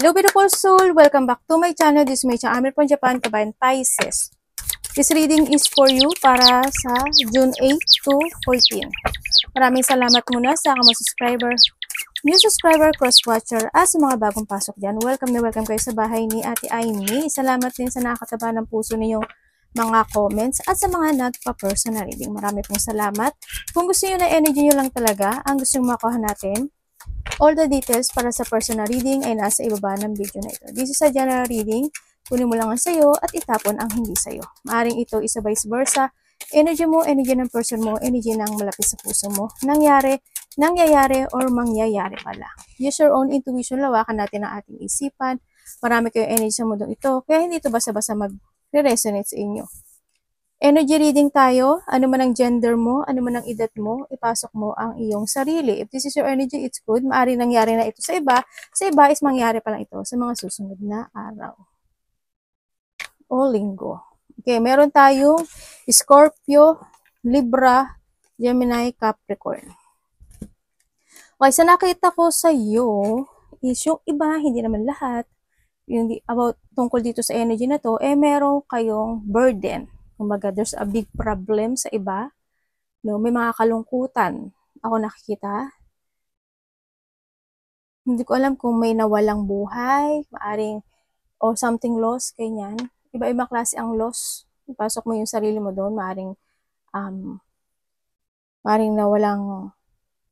Hello beautiful soul! Welcome back to my channel. This is my channel. I'm from Japan, Kabayan, Pisces. This reading is for you para sa June 8 to 14. Maraming salamat muna sa mga subscriber, new subscriber, cross-watcher, at sa mga bagong pasok dyan. Welcome na welcome kayo sa bahay ni Ate Aimee. Salamat din sa nakakataba ng puso ninyong mga comments at sa mga nagpa-personal reading. Marami pong salamat. Kung gusto nyo na energy nyo lang talaga, ang gusto nyo makuha natin, all the details para sa personal reading ay nasa ibaba ng video na ito. This is a general reading. Kunin mo lang ang sayo at itapon ang hindi sayo. Maaring ito isa vice versa. Energy mo, energy ng person mo, energy ng malapit sa puso mo. Nangyayari, or mangyayari pala. Use your own intuition, lawakan natin ang ating isipan. Marami kayong energy sa mundong ito, kaya hindi ito basta-basta mag-resonate sa inyo. Energy reading tayo, ano man ang gender mo, ano man ang edad mo, ipasok mo ang iyong sarili. If this is your energy, it's good. Maari nangyari na ito sa iba is mangyari pa lang ito sa mga susunod na araw. O linggo. Okay, meron tayong Scorpio, Libra, Gemini, Capricorn. Okay, sa nakita ko sa iyo is yung iba, hindi naman lahat, yung about tungkol dito sa energy na to, meron kayong burden. Kumbaga, there's a big problem sa iba. No? May mga kalungkutan. Ako nakikita. Hindi ko alam kung may nawalang buhay, maaring, or something lost, ganyan. Iba-iba klase ang loss. Ipasok mo yung sarili mo doon, maaring nawalang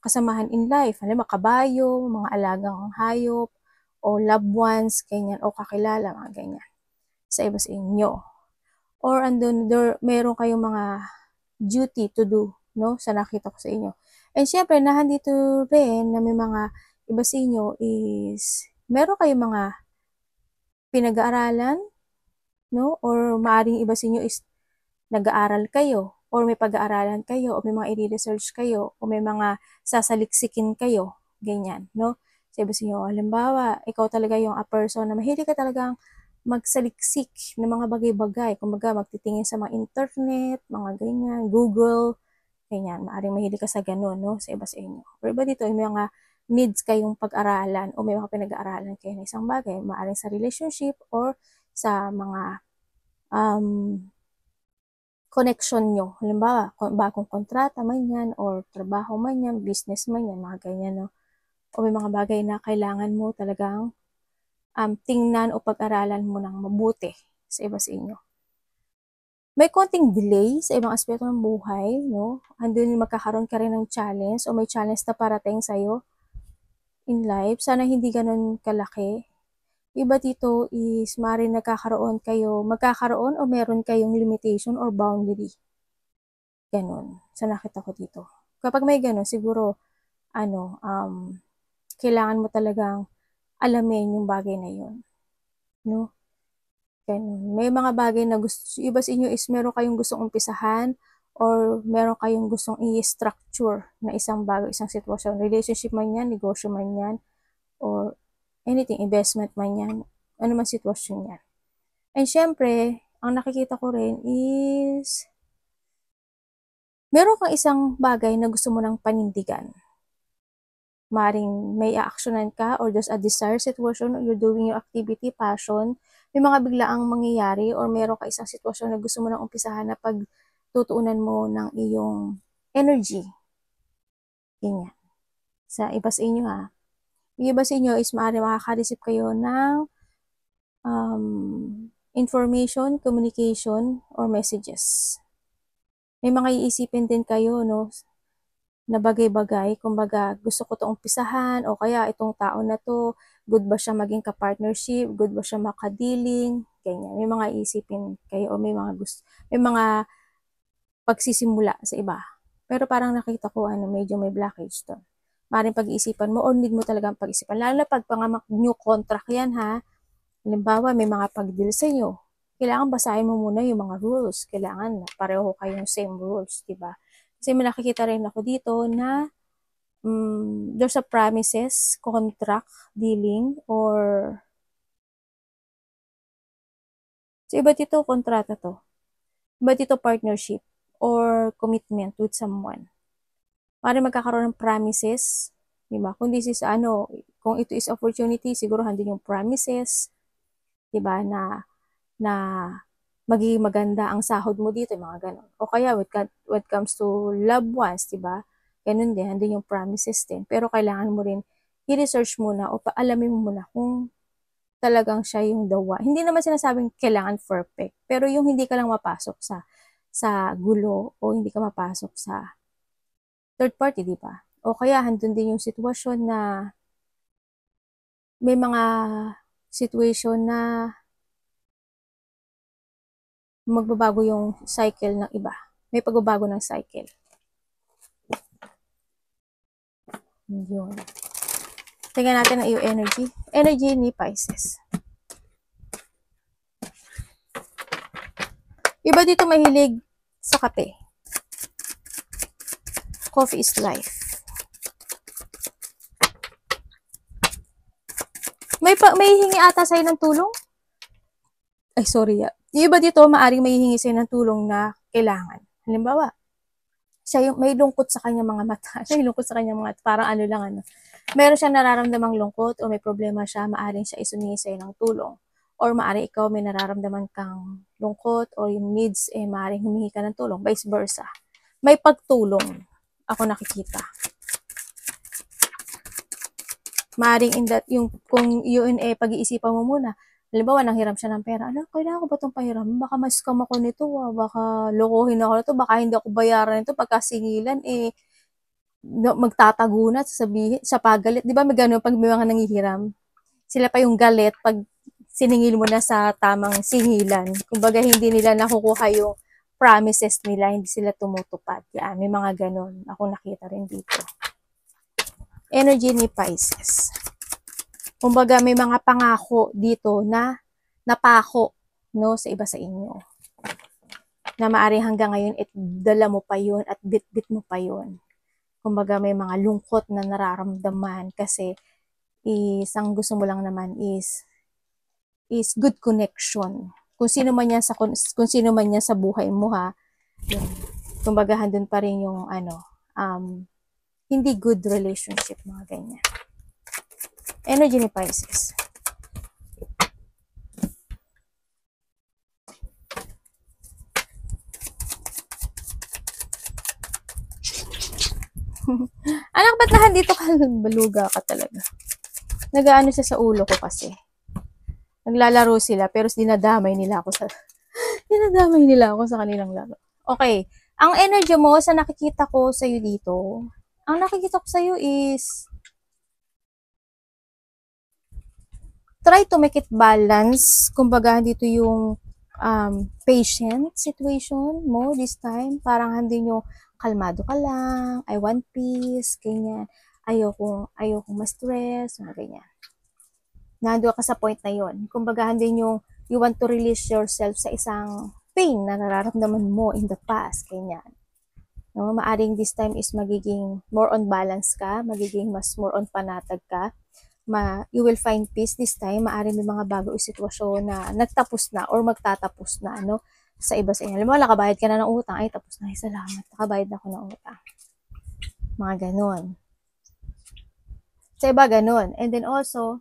kasamahan in life. Alam, kabayo, mga alagang hayop, o loved ones, ganyan, o kakilala, mga ganyan. Sa iba sa inyo. Or andun, meron kayong mga duty to do, no? Sa nakita ko sa inyo. And syempre, nahandito rin na may mga iba sa inyo is, meron kayong mga pinag-aaralan, no? Or maaring iba sa inyo is, nag-aaral kayo, or may pag-aaralan kayo, o may mga i-research kayo, o may mga sasaliksikin kayo, ganyan, no? Sa iba sa inyo, halimbawa, ikaw talaga yung a person na mahilig ka talagang magsaliksik ng mga bagay-bagay. Kumbaga, magtitingin sa mga internet, mga ganyan, Google, ganyan. Maaring mahilig ka sa ganun, no? Sa iba sa inyo. Pero iba dito, may mga needs kayong pag-aralan o may mga pinag-aaralan kayo ng isang bagay. Maaring sa relationship or sa mga connection nyo. Halimbawa, bagong kontrata man yan or trabaho man yan, business man yan, mga ganyan, no? O may mga bagay na kailangan mo talagang tingnan o pag-aralan mo ng mabuti sa iba sa inyo. May konting delay sa ibang aspeto ng buhay, no? Andun magkakaroon ka rin ng challenge o may challenge na parating sa'yo in life. Sana hindi ganun kalaki. Iba dito is maaaring magkakaroon o meron kayong limitation or boundary. Ganun. Sa nakita ko dito. Kapag may ganun, siguro, kailangan mo talagang alamin yung bagay na yun. No? Ganun. May mga bagay na iba sa inyo is meron kayong gustong umpisahan or meron kayong gustong i-structure na isang bagay, isang sitwasyon. Relationship man yan, negosyo man yan, or anything, investment man yan, ano man sitwasyon yan. And syempre, ang nakikita ko rin is meron kang isang bagay na gusto mo ng panindigan. Maring may a-actionan ka or there's a desired situation or you're doing your activity, passion, may mga biglaang mangyayari or meron ka isang sitwasyon na gusto mo nang umpisahan na pagtutuunan mo ng iyong energy. Ganyan. Sa iba sa inyo ha. Yung iba sa inyo is maaaring makaka-receive kayo ng information, communication, or messages. May mga iisipin din kayo, no? Na bagay-bagay, kumbaga gusto ko itong umpisahan o kaya itong tao na to, good ba siya maging ka-partnership, good ba siya makadiling, ganyan. May mga isipin kayo o may mga pagsisimula sa iba. Pero parang nakita ko medyo may blockage to. Maaaring pag-iisipan mo or need mo talagang pag-isipan. Lalo na pag new contract yan ha. Halimbawa, may mga pag-deal sa inyo. Kailangan basahin mo muna yung mga rules. Kailangan pareho kayong same rules, diba? Kasi may nakikita rin ako dito na there's a promises, contract, dealing, or so iba dito kontrata to. Iba dito partnership or commitment with someone. Para magkakaroon ng promises, diba? Kung this is Kung ito is opportunity, siguro andun yung promises, 'di ba, na magiging maganda ang sahod mo dito, mga ganun. O kaya when it comes to loved ones, 'di ba? Ganun din, andun yung promises din. Pero kailangan mo rin i-research muna o paalamin mo muna kung talagang siya yung the one. Hindi naman sinasabing kailangan perfect, pero yung hindi ka lang mapasok sa gulo o hindi ka mapasok sa third party, 'di ba? O kaya handun din yung sitwasyon na may mga situation na magbabago yung cycle ng iba. May pagbabago ng cycle. Yun. Tingnan natin ang iyong energy. Energy ni Pisces. Iba dito mahilig sa kape. Coffee is life. May hingi ata sa'yo ng tulong? Ay, sorry. Yung iba dito, maaring may hihingi sa'yo ng tulong na kailangan. Halimbawa, siya yung may lungkot sa kanyang mga mata. Siya yung lungkot sa kanyang mga, parang ano lang, ano. Meron siyang nararamdamang lungkot o may problema siya, maaring siya isumingi sa'yo ng tulong. Or maaring ikaw may nararamdaman kang lungkot o yung needs, maaring humingi ka ng tulong. Vice versa. May pagtulong ako nakikita. Maaring in that, kung yun pag-iisipan mo muna, halimbawa, nanghiram siya ng pera. Ano, kailangan ko ba itong pahiram? Baka ma-scam ako nito, baka lokohin ako nito, baka hindi ako bayaran nito, pagkasingilan, magtatago na, sasabihin, sa pagalit. Di ba may gano'n pag may mga nanghihiram? Sila pa yung galit pag siningil mo na sa tamang singilan. Kumbaga, hindi nila nakukuha yung promises nila, hindi sila tumutupad. Yan, may mga gano'n. Ako nakita rin dito. Energy ni Pisces. Kumbaga, may mga pangako dito na napako, no, sa iba sa inyo. Na maaari hanggang ngayon, dala mo pa yun at bit-bit mo pa yun. Kumbaga, may mga lungkot na nararamdaman kasi isang gusto mo lang naman is good connection. Kung sino man yan sa buhay mo, ha. Yun. Kumbaga, handun pa rin yung hindi good relationship, mga ganyan. Energy ni Pisces. Anak, ba't dito ka? Baluga ka talaga. Nagaano siya sa ulo ko kasi. Naglalaro sila, pero dinadamay nila ako sa kanilang laro. Okay. Ang energy mo sa nakikita ko sa iyo dito, ang nakikita ko sa iyo is try to make it balance. Kumbaga, dito yung patient situation mo this time. Parang hindi yung kalmado ka lang, I want peace, ganyan. Ayokong ma-stress, mga ganyan. Nandun ka sa point na yon. Kumbaga, hindi yung you want to release yourself sa isang pain na nararamdaman mo in the past, ganyan. No, maaring this time is magiging more on balance ka, magiging mas more on panatag ka. You will find peace this time. Maaring may mga bago sitwasyon na nagtapos na or magtatapos na, no, sa iba sa inyo. Alam mo, nakabayad ka na ng utang, ay tapos na, ay salamat, nakabayad na ako ng utang. Mga ganon. Sa iba, ganon. And then also,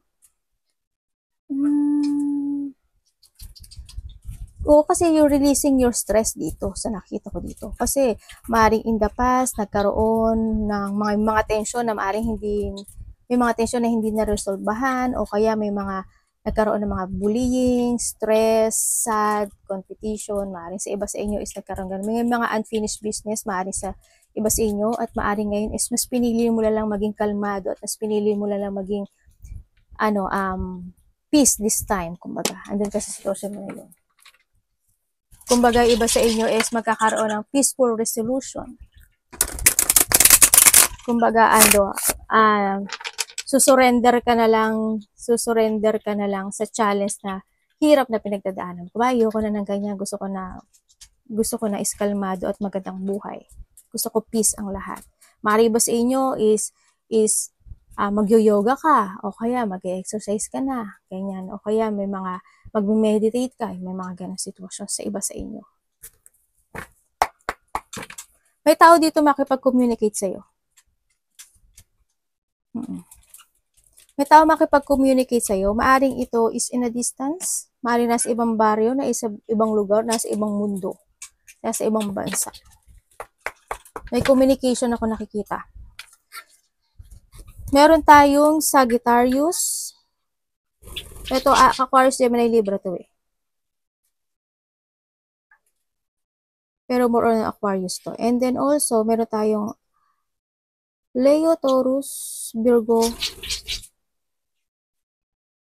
kasi you're releasing your stress dito sa nakita ko dito. Kasi maaring in the past, nagkaroon ng mga tension na maaring may mga tension na hindi na-resolbahan o kaya may mga nagkaroon ng mga bullying, stress, sad, competition. Maaring sa iba sa inyo is nagkaroon ganun. May mga unfinished business, maaring sa iba sa inyo at maaring ngayon is mas pinili mo lang maging kalmado at mas pinili mo lang maging peace this time. Kumbaga, andun ka sa sitwasyon mo na yun. Kumbaga, iba sa inyo is magkakaroon ng peaceful resolution. Kumbaga, susurrender ka na lang sa challenge na hirap na pinagdadaanan. Kumbaga, ayoko na ng ganyan, gusto ko na is kalmado at magandang buhay. Gusto ko peace ang lahat. Maaari ba sa inyo is mag-yoga ka, o kaya mag-exercise ka na, ganyan, o kaya may mga mag-meditate ka, may mga ganang sitwasyon sa iba sa inyo. May tao dito makipag-communicate sa'yo. May tao makipag-communicate sa'yo, maaring ito is in a distance, maaring nasa ibang baryo, nasa ibang lugar, nasa ibang mundo, nasa ibang bansa. May communication ako nakikita. Meron tayong Sagittarius. Ito, Aquarius, Gemini, Libra to eh. Pero more on Aquarius to. And then also, meron tayong Leo, Taurus, Virgo,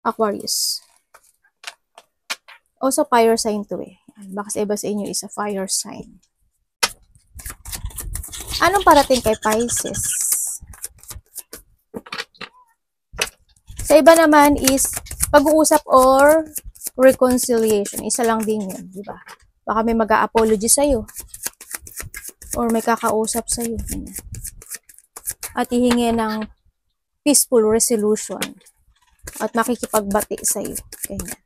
Aquarius. Also, fire sign to eh. Baka sa iba sa inyo is a fire sign. Anong parating kay Pisces? Sa iba naman is pag-uusap or reconciliation. Isa lang din yun, di ba? Baka may mag-a-apology sa'yo. Or may kakausap sa'yo. At hihingi ng peaceful resolution. At makikipagbati sa'yo. Ganyan.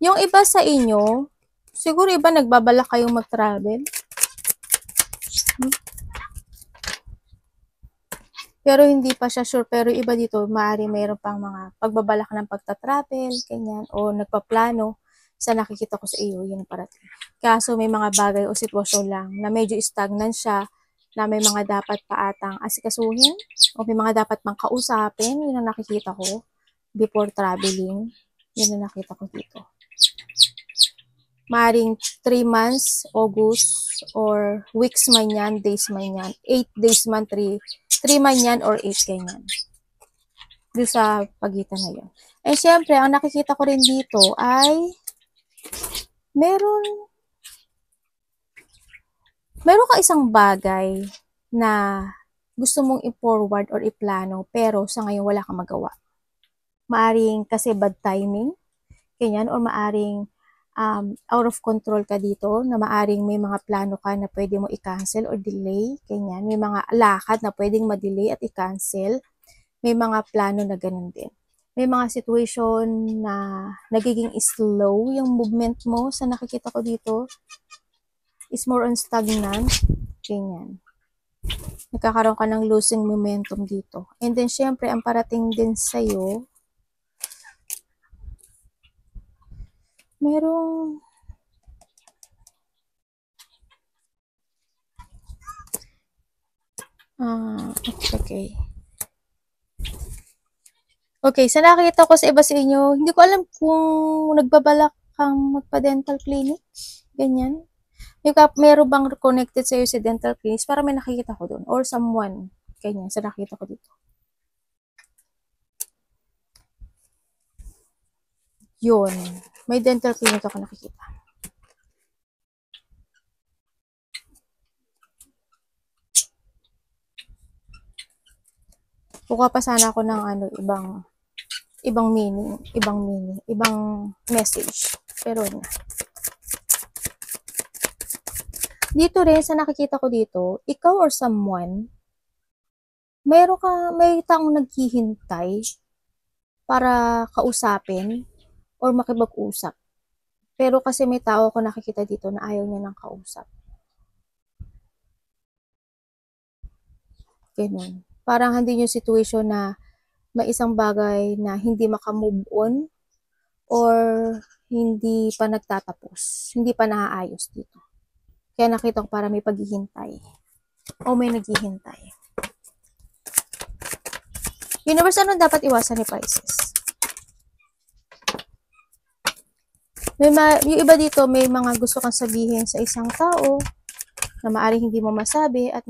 Yung iba sa inyo, siguro iba nagbabalak kayong mag-travel. Pero hindi pa siya sure. Pero iba dito, maaari mayroon pang mga pagbabalak ng pagta-travel, ganyan, o nagpaplano sa nakikita ko sa iyo, yun parating. Kaso may mga bagay o sitwasyon lang na medyo stagnant siya, na may mga dapat pa atang asikasuhin, o may mga dapat mang kausapin, yun ang nakikita ko before traveling. Yun ang nakita ko dito. Maring 3 months, August, or weeks man yan, days man yan, 8 days man, 3 man yan, or 8 ganyan. Doon sa pagitan na yun. And syempre, ang nakikita ko rin dito ay meron ka isang bagay na gusto mong i-forward or i-plano, pero sa ngayon wala kang magawa. Maaring kasi bad timing, ganyan, or maaring out of control ka dito, na maaring may mga plano ka na pwede mo i-cancel or delay, ganyan. May mga lakad na pwedeng ma-delay at i-cancel. May mga plano na ganun din. May mga situation na nagiging slow yung movement mo sa nakikita ko dito. Is more on stagnant, ganyan. Nagkakaroon ka ng losing momentum dito. And then, syempre, ang parating din sa'yo, merong okay. Okay, sa nakita ko sa iba sa inyo, hindi ko alam kung nagbabalak kang magpa-dental clinic, ganyan. Meron bang connected sa'yo si dental clinics? Para may nakikita ko doon. Or someone, ganyan, sa nakita ko dito. Yun. May dental clinic ako nakikita. Kukuha pa sana ako ng ibang meaning, ibang message. Pero na. Dito rin, sa nakikita ko dito, ikaw or someone, may taong naghihintay para kausapin or makipag-usap. Pero kasi may tao ako nakikita dito na ayaw niya ng kausap. Ganun. Parang hindi yung situation na may isang bagay na hindi makamove on or hindi pa nagtatapos. Hindi pa naaayos dito. Kaya nakita ko para may paghihintay. O may naghihintay. Universe, ano dapat iwasan ni Pisces? Yung iba dito, may mga gusto kang sabihin sa isang tao na maaaring hindi mo masabi, at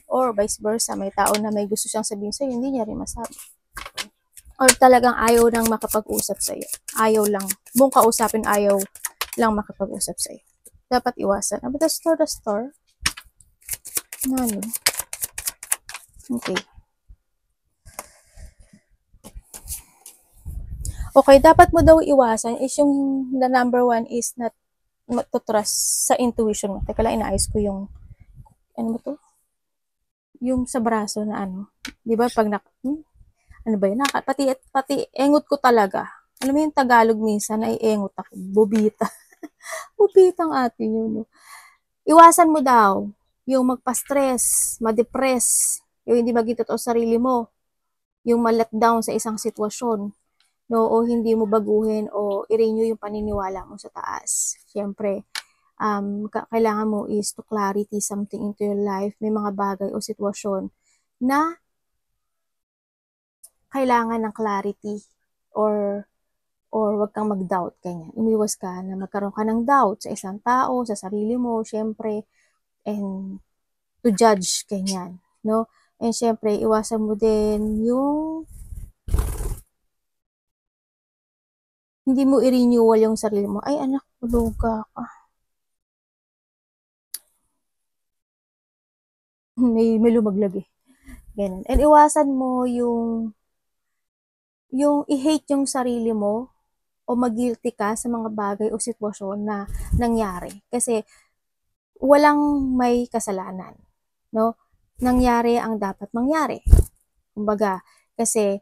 or vice versa, may tao na may gusto siyang sabihin sa'yo, hindi niya rin masabi. Or talagang ayaw nang makapag-usap sa'yo. Ayaw lang. Buong kausapin, ayaw lang makapag-usap sa'yo. Dapat iwasan. But the store. Ano? Okay. Okay, dapat mo daw iwasan is yung the number 1 is not to trust sa intuition mo. Teka lang, inaayos ko yung ano ba to? yung sa braso na ano, 'di ba pag ano ba yun, pati engot ko talaga. Alam mo yung Tagalog minsan ay engot ako, bobita. Bobitang ate yun, no? Iwasan mo daw yung magpa-stress, ma-depress, yung hindi maging totoo sa sarili mo, yung ma-let down sa isang sitwasyon, no? O hindi mo baguhin o i-renew yung paniniwala mo sa taas. Siyempre, kailangan mo is to clarity something into your life. May mga bagay o sitwasyon na kailangan ng clarity or wag kang mag-doubt, ganyan. Umiwas ka na magkaroon ka ng doubt sa isang tao, sa sarili mo, syempre, and to judge, ganyan, no? And syempre, iwasan mo din yung hindi mo i-renewal yung sarili mo. Ay, anak, luga ka. May lumaglag eh. Ganun. And iwasan mo yung i-hate yung sarili mo o mag-guilty ka sa mga bagay o sitwasyon na nangyari. Kasi walang may kasalanan, no? Nangyari ang dapat mangyari. Kumbaga, kasi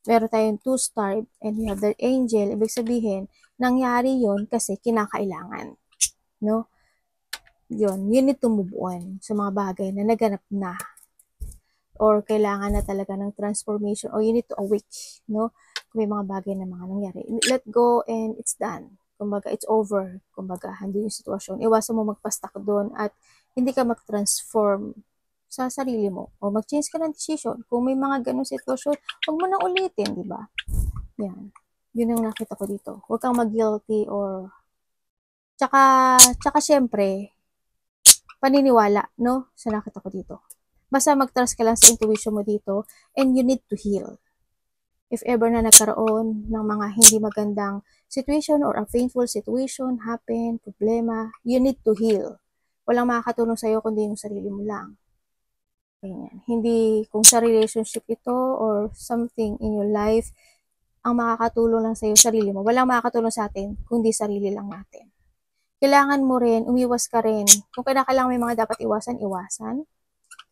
meron tayong two-star and we have the angel, ibig sabihin, nangyari yon kasi kinakailangan, no? Yun, you need to move on sa mga bagay na naganap na or kailangan na talaga ng transformation or you need to awake, no? Kung may mga bagay na mga nangyari. Let go and it's done. Kumbaga, it's over. Kumbaga, hindi yung sitwasyon. Iwasan mo magpa-stuck doon at hindi ka mag-transform sa sarili mo o mag-change ka ng decision. Kung may mga ganong sitwasyon, huwag mo na ulitin, di ba? Yan. Yun ang nakita ko dito. Huwag kang mag-guilty or tsaka syempre, paniniwala, no? Sa nakita ko dito. Basta mag-trust ka lang sa intuition mo dito and you need to heal. If ever na nagkaroon ng mga hindi magandang situation or a painful situation happen, problema, you need to heal. Walang makakatulong sa'yo kundi yung sarili mo lang. Ganyan. Hindi kung sa relationship ito or something in your life, ang makakatulong lang sa'yo sarili mo. Walang makakatulong sa atin kundi sarili lang natin. Kailangan mo rin, umiwas ka rin. Kung kailangan may mga dapat iwasan.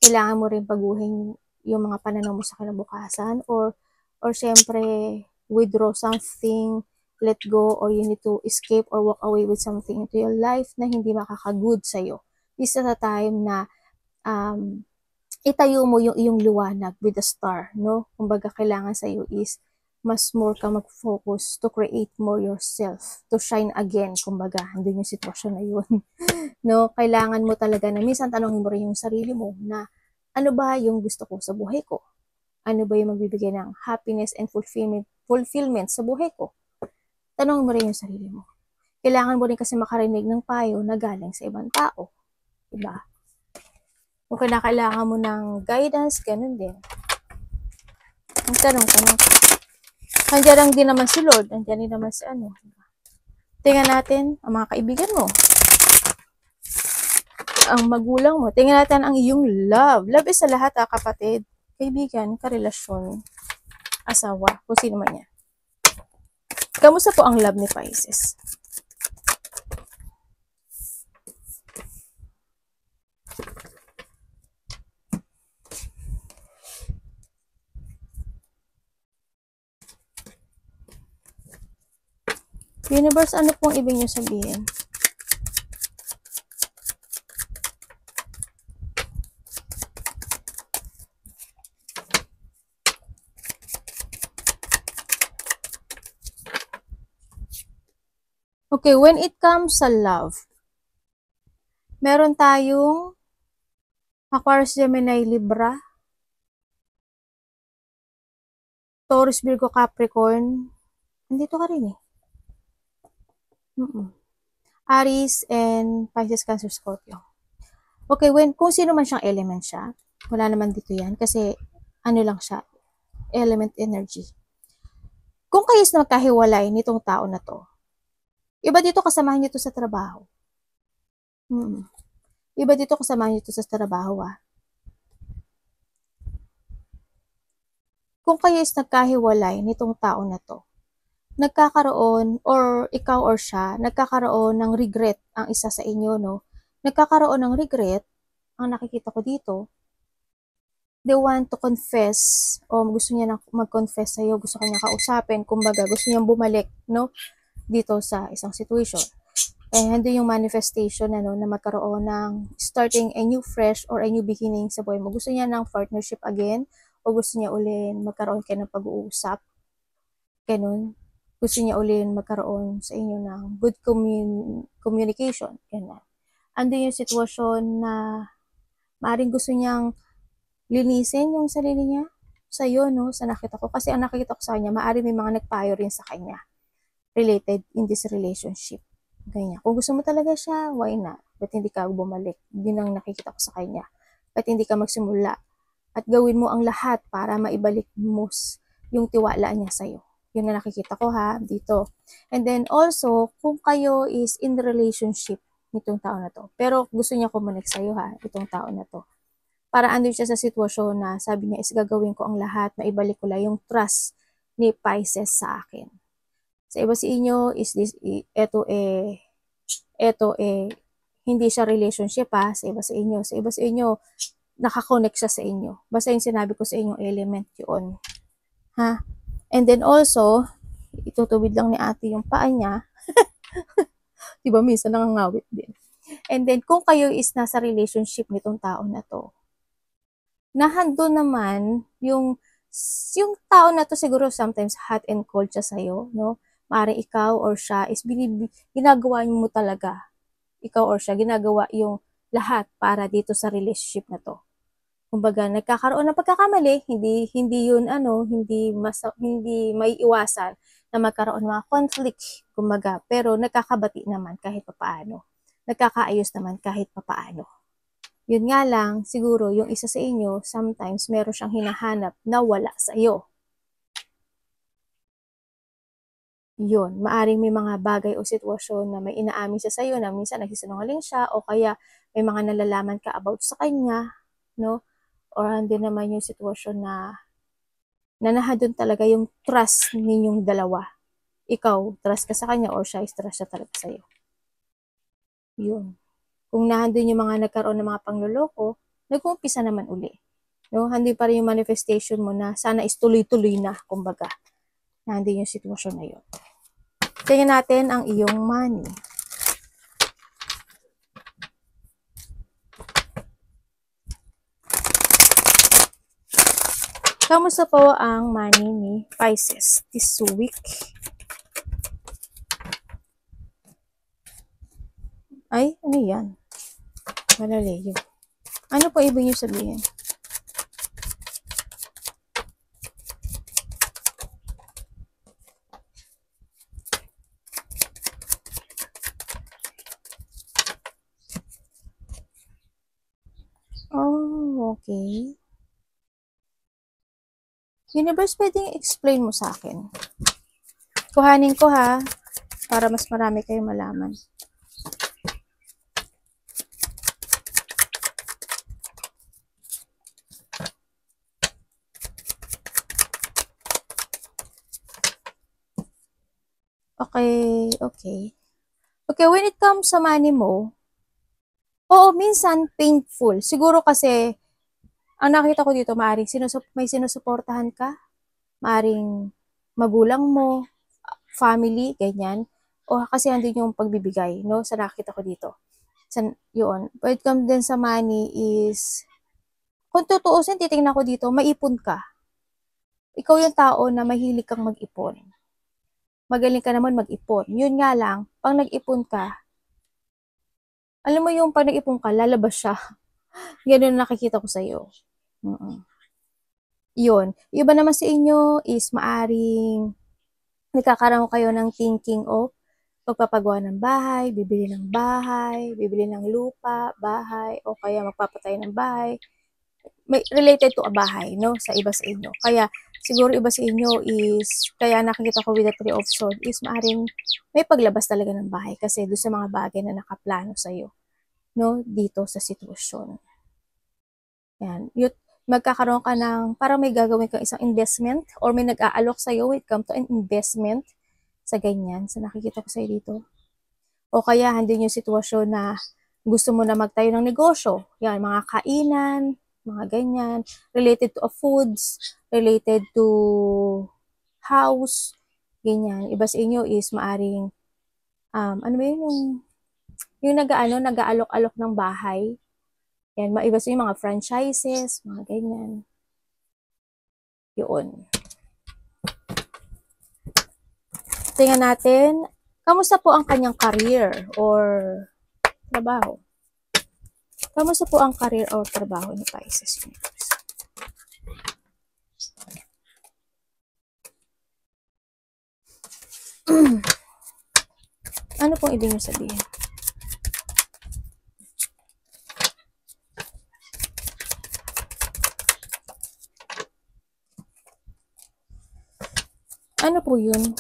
Kailangan mo rin baguhin yung mga pananaw mo sa kinabukasan or syempre withdraw something, let go, or you need to escape or walk away with something into your life na hindi makaka-good sa'yo. This is a time na itayo mo yung iyong liwanag with the star, no? Kumbaga kailangan sa'yo is mas more ka mag-focus to create more yourself, to shine again, kumbaga, hindi yung sitwasyon na yun. No, kailangan mo talaga na minsan tanongin mo rin yung sarili mo na ano ba yung gusto ko sa buhay ko? Ano ba yung magbibigay ng happiness and fulfillment sa buhay ko? Tanongin mo rin yung sarili mo. Kailangan mo rin kasi makarinig ng payo na galing sa ibang tao. Diba? Kung kailangan mo ng guidance, ganun din. Ang tanong. Andiyan lang din naman si Lord. Andiyan din naman si ano. Tingnan natin ang mga kaibigan mo. Ang magulang mo. Tingnan natin ang iyong love. Love is sa lahat kapatid. Kaibigan, karelasyon, asawa, kung sino man yan. Kamusta po ang love ni Pisces? Universe, ano pong ibig niyo sabihin? Okay, when it comes sa love, meron tayong Aquarius, Gemini, Libra, Taurus, Virgo, Capricorn. Nandito ka rin eh. Aries and Pisces, Cancer, Scorpio. Okay, kung sino man siyang element siya, wala naman dito yan kasi ano lang siya, element energy. Kung kayo is nagkahiwalay nitong tao na to, iba dito kasamahan niyo to sa trabaho. Iba dito kasamahan niyo to sa trabaho Kung kayo is nagkahiwalay nitong tao na to, nagkakaroon or ikaw or siya, nagkakaroon ng regret ang isa sa inyo, no? Nagkakaroon ng regret, ang nakikita ko dito, they want to confess o gusto niya na mag-confess sa'yo, gusto kanya kausapin, kumbaga gusto niyang bumalik, no, dito sa isang situation. And yung manifestation ano, na magkaroon ng starting a new fresh or a new beginning sa buhay mo. Gusto niya ng partnership again o gusto niya ulit magkaroon kayo ng pag-uusap. Ganun. Gusto niya ulit magkaroon sa inyo ng good communication. Ganun. Ando yung sitwasyon na maaaring gusto niyang linisin yung sarili niya sa'yo, no, sa nakita ko. Kasi ang nakikita ko sa kanya, maaaring may mga nagpayo rin sa kanya related in this relationship. Ganyan. Kung gusto mo talaga siya, why not? Ba't hindi ka bumalik? Yun ang nakikita ko sa kanya. Ba't hindi ka magsimula? At gawin mo ang lahat para maibalik mo yung tiwala niya sa'yo. Yun na nakikita ko ha, dito. And then also, kung kayo is in the relationship nitong tao na to, pero gusto niya kumonek sa'yo ha, itong tao na to. Para andun siya sa sitwasyon na sabi niya is gagawin ko ang lahat, maibalik ko lang yung trust ni Pisces sa akin. Sa iba sa inyo is this, eto hindi siya relationship ha, sa iba sa inyo. Sa iba sa inyo, nakakonect siya sa inyo. Basta yung sinabi ko sa inyong element yun. Ha? And then also, itutubid lang ni ate yung paa niya. Diba, minsan nangangawit din. And then, kung kayo is nasa relationship nitong tao na to, nahando naman yung tao na to siguro sometimes hot and cold siya sa'yo, no? Maaaring ikaw or siya is ginagawa mo talaga. Ikaw or siya, ginagawa yung lahat para dito sa relationship na to. Kumbaga, nagkakaroon ng pagkakamali, hindi yun hindi may iwasan na magkaroon ng mga conflict, kumbaga, pero nagkakabati naman kahit papaano. Nagkakaayos naman kahit papaano. Yun nga lang, siguro yung isa sa inyo, sometimes meron siyang hinahanap na wala sa iyo. Yun, maaring may mga bagay o sitwasyon na may inaamin siya sa iyo na minsan nagsisinungaling siya o kaya may mga nalalaman ka about sa kanya, no? Or hindi naman yung sitwasyon na nanahadon talaga yung trust ninyong dalawa. Ikaw, trust ka sa kanya or siya is trust siya talaga sa iyo. Yun. Kung nandun yung mga nagkaroon ng mga pangloloko, nag-uumpisa naman uli. No? Hindi pa rin yung manifestation mo na sana is tuloy-tuloy na, kumbaga. Nandun yung sitwasyon na yun. Tingnan natin ang iyong money. Kamusta po ang money ni Pisces this week? Ay, ano yan? Malalayo. Ano po ibig niyo sabihin? Oh, okay. Universe, pwedeng explain mo sa akin. Kuhanin ko ha, para mas marami kayong malaman. Okay. Okay, when it comes sa money mo, oo, minsan painful. Siguro kasi, ang nakita ko dito, maaaring may sinusuportahan ka, maaaring magulang mo, family, ganyan. O kasi andun yung pagbibigay, no? Sa nakita ko dito. Yun. When it comes din sa money is, kung tutuusin, titingnan ko dito, maipon ka. Ikaw yung tao na mahilig kang mag-ipon. Magaling ka naman mag-ipon. Yun nga lang, pag nag-ipon ka, alam mo yung pag nag-ipon ka, lalabas siya. Ganun nakikita ko sa'yo. Yun. Yung iba naman sa inyo is maaring nagkakaroon kayo ng thinking of pagpapagawa ng bahay, bibili ng lupa, bahay, o kaya magpapatay ng bahay. May related to a bahay, no? Sa iba sa inyo. Kaya, siguro iba sa inyo is, kaya nakikita ko with the 3 of Swords, is maaring may paglabas talaga ng bahay kasi doon sa mga bagay na nakaplano sa'yo, no? Dito sa sitwasyon. Yan. Magkakaroon ka ng, parang may gagawin kang isang investment or may nag-aalok sa'yo when it comes to an investment sa ganyan. So, nakikita ko sa'yo dito. O kaya, hindi yung sitwasyon na gusto mo na magtayo ng negosyo. Yan, mga kainan, mga ganyan, related to foods, related to house, ganyan. Iba sa inyo is maaring, ano ba yun, yung nag-aalok-alok ng bahay. Yan, maiba sa inyo mga franchises, mga ganyan. Yun. Tingnan natin, kamusta po ang kanyang career or trabaho? Kamusta po ang career or trabaho ni Pisces Universe? Ano pong ibig nyo sabihin? Ano po yun?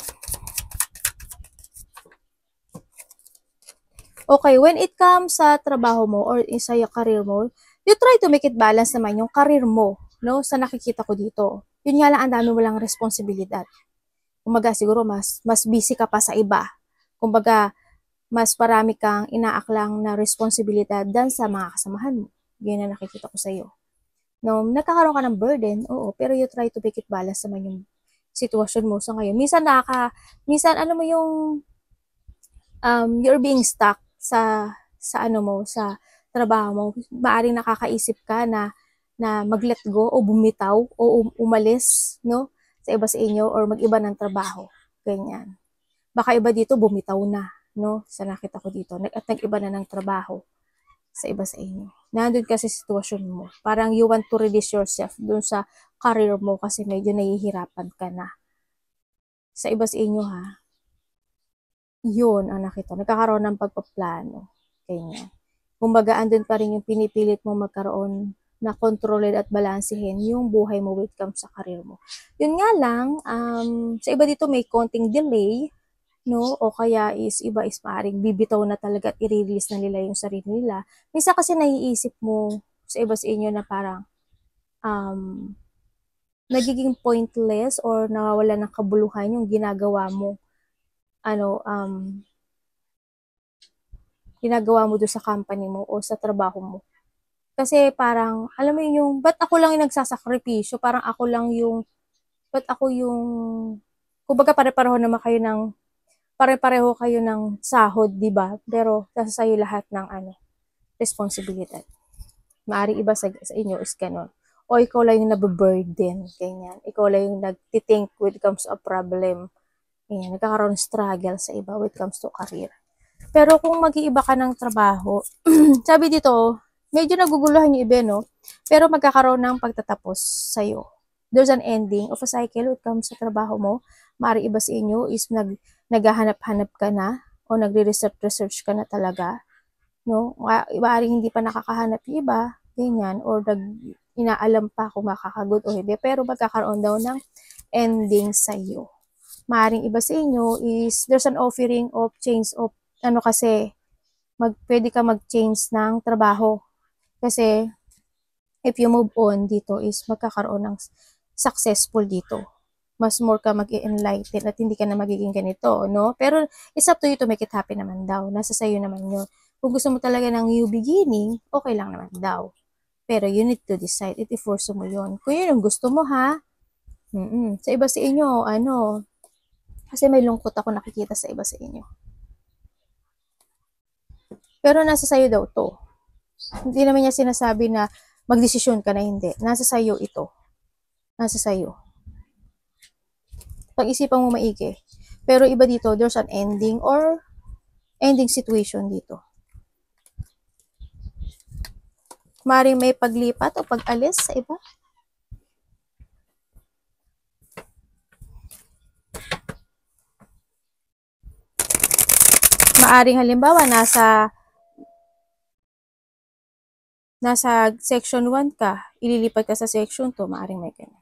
Okay, when it comes sa trabaho mo or sa career mo, you try to make it balance naman yung career mo, no? Sa nakikita ko dito. Yun nga lang, ang dami mo lang responsibilidad. Kumbaga, siguro mas busy ka pa sa iba. Kumbaga, mas marami kang inaaklang na responsibilidad dan sa mga kasamahan mo. Yun ang nakikita ko sa iyo. No, nagkakaroon ka ng burden, oo, pero you try to make it balance naman yung sitwasyon mo sa ngayon. Minsan alam mo yung you're being stuck sa ano mo, sa trabaho mo. Maaring nakakaisip ka na mag-let go o bumitaw o umalis, no? Sa iba sa inyo or mag-iba ng trabaho. Ganyan. Baka iba dito bumitaw na, no? Sa nakita ko dito. At nag-iba na ng trabaho sa iba sa inyo. Nandun kasi sitwasyon mo. Parang you want to release yourself dun sa career mo kasi medyo nahihirapan ka na. Sa iba sa inyo, ha? Yun ang nakita. Nagkakaroon ng pagpaplano. Ganyan. Kumbaga, andun pa rin yung pinipilit mo magkaroon na kontrolin at balansehin yung buhay mo when it comes sa career mo. Yun nga lang, sa iba dito may konting delay, no? O kaya iba is maaaring bibitaw na talaga at i-release na nila yung sarili nila. Minsan kasi naiisip mo sa iba sa inyo na parang nagiging pointless or nawawala ng kabuluhan yung ginagawa mo ginagawa mo doon sa company mo o sa trabaho mo. Kasi parang, alam mo yung, ba't ako lang yung nagsasakripisyo? Parang ako lang yung, ba't ako yung, kumbaga pare-pareho naman kayo ng, pare-pareho kayo ng sahod, di ba? Pero, nasa sa'yo lahat ng, responsibilidad. Maaring iba sa inyo is ganun. O ikaw lang yung nababurden, ganyan. Ikaw lang yung nagtithink when it comes to a problem. Ayan, nagkakaroon ng struggle sa iba when it comes to career. Pero kung mag-iiba ka ng trabaho, sabi dito, medyo naguguluhan yung iba, no? Pero magkakaroon ng pagtatapos sa'yo. There's an ending of a cycle when it comes sa trabaho mo. Maari iba sa inyo is naghahanap-hanap ka na o nagre-research ka na talaga. No? Maari hindi pa nakakahanap yung iba, ganyan, or inaalam pa kung makakagood o hindi. Pero magkakaroon daw ng ending sa'yo. Maaring iba sa inyo is there's an offering of change of kasi pwede ka mag-change ng trabaho. Kasi if you move on dito is magkakaroon ng successful dito. Mas more ka mag-enlighten at hindi ka na magiging ganito, no? Pero it's up to you to make it happen naman daw. Nasa sayo naman yun. Kung gusto mo talaga ng new beginning, okay lang naman daw. Pero you need to decide. I-force mo yun. Kung yun yung gusto mo, ha? Sa iba sa inyo, kasi may lungkot ako nakikita sa iba sa inyo. Pero nasa sayo daw to. Hindi naman niya sinasabi na magdesisyon ka na, hindi. Nasa sayo ito. Nasa sayo. Pag-isipan mo maigi. Pero iba dito, there's an ending or ending situation dito. Maring may paglipat o pag-alis sa iba. Maaring halimbawa, nasa section 1 ka, ililipat ka sa section 2, maaring may ganyan.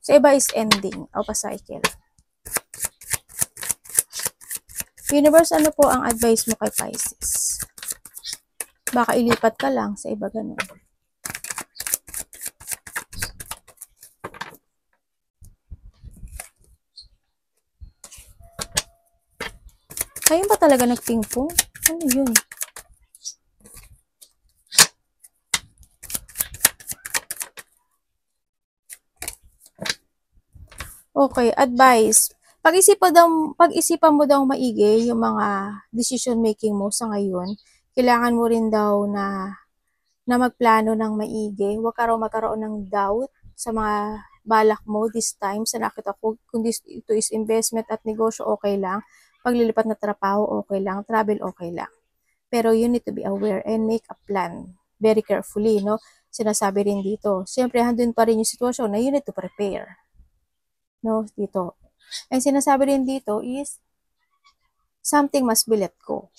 So, iba is ending of a cycle. Universe, ano po ang advice mo kay Pisces? Baka ilipat ka lang sa iba ganun. Ayun ba talaga nagpingpong? Ano yun? Okay, advice. Pag-isipan mo daw maigi yung mga decision making mo sa ngayon. Kailangan mo rin daw na magplano ng maigi. Huwag ka raw magkaroon ng doubt sa mga balak mo this time. Sa nakita ko, kung ito is investment at negosyo, okay lang. Paglilipat na trabaho, okay lang. Travel, okay lang. Pero you need to be aware and make a plan very carefully, no? Sinasabi rin dito. Siyempre, handun pa rin yung sitwasyon na you need to prepare. No, dito. And sinasabi rin dito is, something must be let go.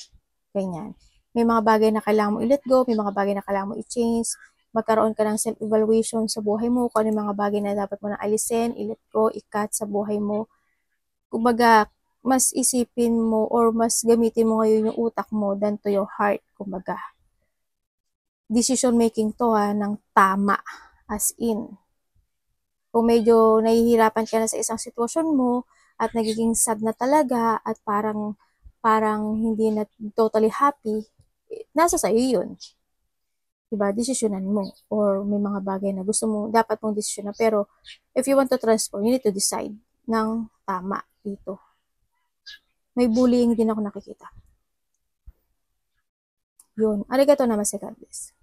Ganyan. May mga bagay na kailangan mo i-let go, may mga bagay na kailangan mo i-change, magkaroon ka ng self-evaluation sa buhay mo, kung ano yung mga bagay na dapat mo na alisin, i-let go, i-cut sa buhay mo. Kumbaga, mas isipin mo or mas gamitin mo ngayon yung utak mo than to your heart. Kumbaga, decision making to ng tama, as in. Kung medyo nahihirapan ka na sa isang sitwasyon mo at nagiging sad na talaga at parang hindi na totally happy, nasa sa'yo yun. Diba? Desisyonan mo. Or may mga bagay na gusto mo, dapat mong desisyonan. Pero, if you want to transform, you need to decide ng tama dito. May bullying din ako nakikita. Yun. Arigato namaste, God bless.